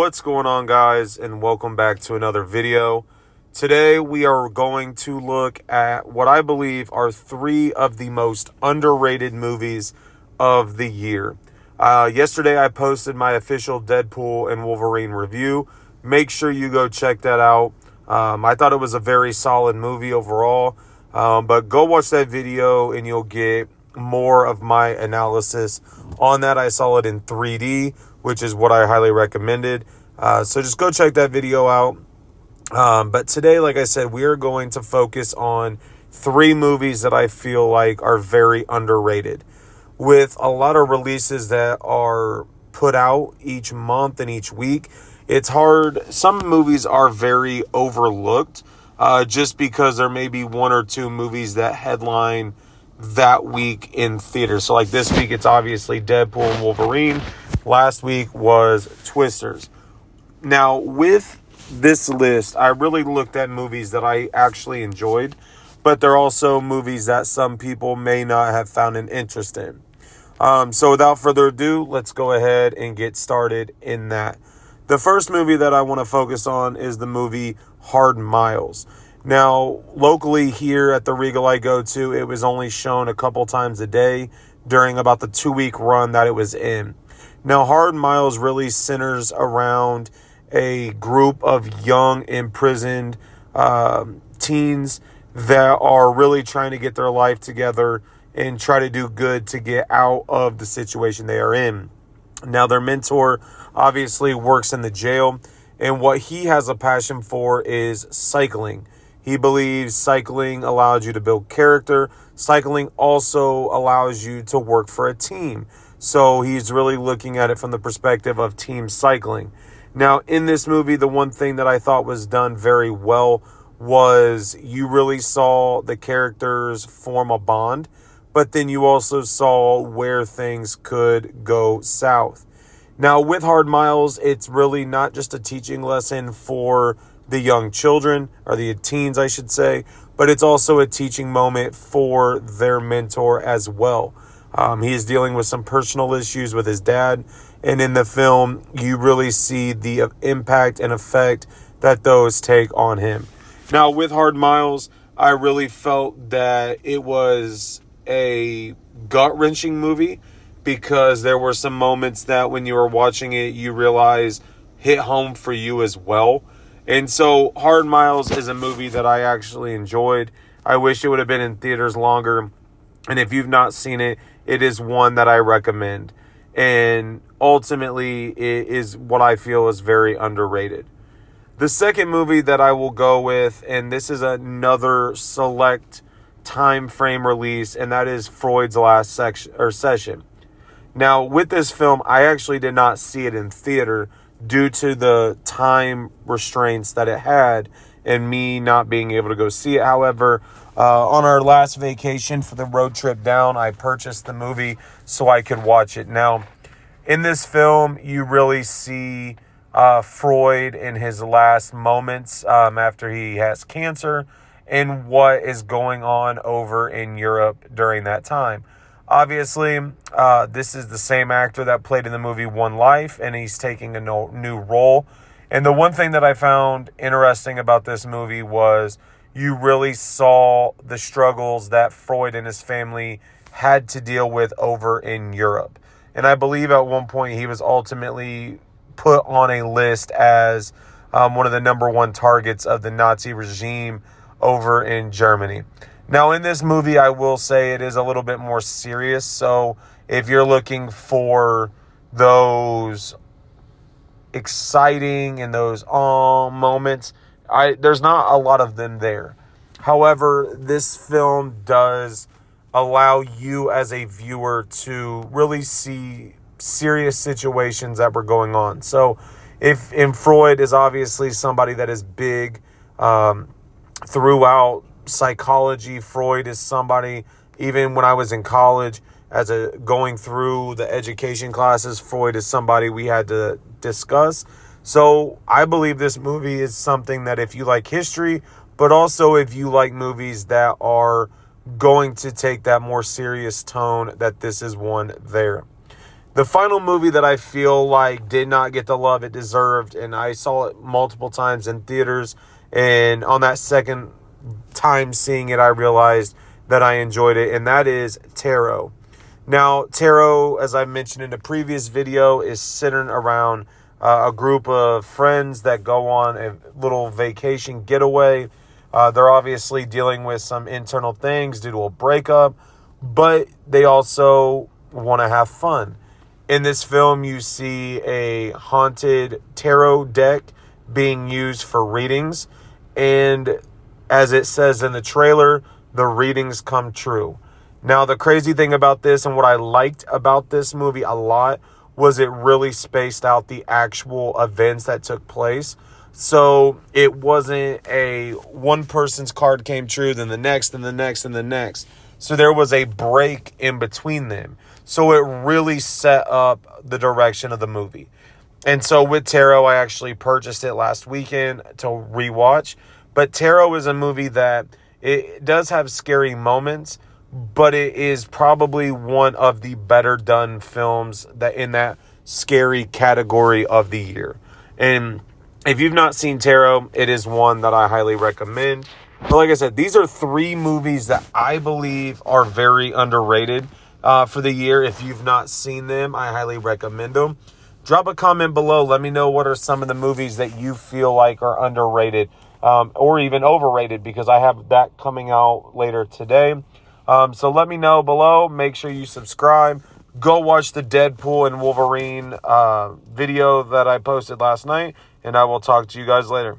What's going on, guys, and welcome back to another video. Today we are going to look at what I believe are three of the most underrated movies of the year. Yesterday I posted my official Deadpool and Wolverine review. Make sure you go check that out. I thought it was a very solid movie overall, but go watch that video and you'll get more of my analysis on that. I saw it in 3D, which is what I highly recommended. So just go check that video out. But today, like I said, we are going to focus on three movies that I feel like are very underrated. With a lot of releases that are put out each month and each week, it's hard. Some movies are very overlooked just because there may be one or two movies that headline that week in theaters. So like this week, it's obviously Deadpool and Wolverine. Last week was Twisters. Now, with this list, I really looked at movies that I actually enjoyed, but they're also movies that some people may not have found an interest in. So without further ado, let's go ahead and get started in that. The first movie that I want to focus on is the movie Hard Miles. Now, locally here at the Regal I go to, it was only shown a couple times a day during about the 2-week run that it was in. Now, Hard Miles really centers around a group of young imprisoned teens that are really trying to get their life together and try to do good to get out of the situation they are in. Now, their mentor obviously works in the jail, and what he has a passion for is cycling. He believes cycling allows you to build character. Cycling also allows you to work for a team. So he's really looking at it from the perspective of team cycling. Now, in this movie, the one thing that I thought was done very well was you really saw the characters form a bond, but then you also saw where things could go south. Now, with Hard Miles, it's really not just a teaching lesson for the young children, or the teens, I should say, but it's also a teaching moment for their mentor as well. He is dealing with some personal issues with his dad, and in the film, you really see the impact and effect that those take on him. Now, with Hard Miles, I really felt that it was a gut-wrenching movie because there were some moments that when you were watching it, you realize hit home for you as well. And so Hard Miles is a movie that I actually enjoyed. I wish it would have been in theaters longer. And if you've not seen it, it is one that I recommend. And ultimately, it is what I feel is very underrated. The second movie that I will go with, and this is another select time frame release, and that is Freud's Last Session. Now, with this film, I actually did not see it in theater due to the time restraints that it had and me not being able to go see it. However, on our last vacation for the road trip down, I purchased the movie so I could watch it. Now, in this film, you really see Freud in his last moments after he has cancer and what is going on over in Europe during that time. Obviously, this is the same actor that played in the movie One Life, and he's taking a new role. And the one thing that I found interesting about this movie was you really saw the struggles that Freud and his family had to deal with over in Europe. And I believe at one point he was ultimately put on a list as one of the number one targets of the Nazi regime over in Germany. Now, in this movie, I will say it is a little bit more serious. So if you're looking for those exciting and those moments, there's not a lot of them there. However, this film does allow you as a viewer to really see serious situations that were going on. So Freud is obviously somebody that is big throughout psychology. Freud is somebody, even when I was in college, going through the education classes, Freud is somebody we had to discuss. So I believe this movie is something that if you like history, but also if you like movies that are going to take that more serious tone, that this is one there. The final movie that I feel like did not get the love it deserved, and I saw it multiple times in theaters, and on that second time seeing it, I realized that I enjoyed it, and that is Tarot. Now, Tarot, as I mentioned in a previous video, is centered around a group of friends that go on a little vacation getaway. They're obviously dealing with some internal things due to a breakup, but they also want to have fun. In this film, you see a haunted tarot deck being used for readings, and as it says in the trailer, the readings come true. Now, the crazy thing about this, and what I liked about this movie a lot, was it really spaced out the actual events that took place. So it wasn't a one person's card came true, then the next, and the next, and the next. So there was a break in between them. So it really set up the direction of the movie. And so with Tarot, I actually purchased it last weekend to rewatch. But Tarot is a movie that it does have scary moments, but it is probably one of the better done films that in that scary category of the year. And if you've not seen Tarot, it is one that I highly recommend. But like I said, these are 3 movies that I believe are very underrated for the year. If you've not seen them, I highly recommend them. Drop a comment below. Let me know what are some of the movies that you feel like are underrated or even overrated, because I have that coming out later today. So let me know below. Make sure you subscribe. Go watch the Deadpool and Wolverine video that I posted last night, and I will talk to you guys later.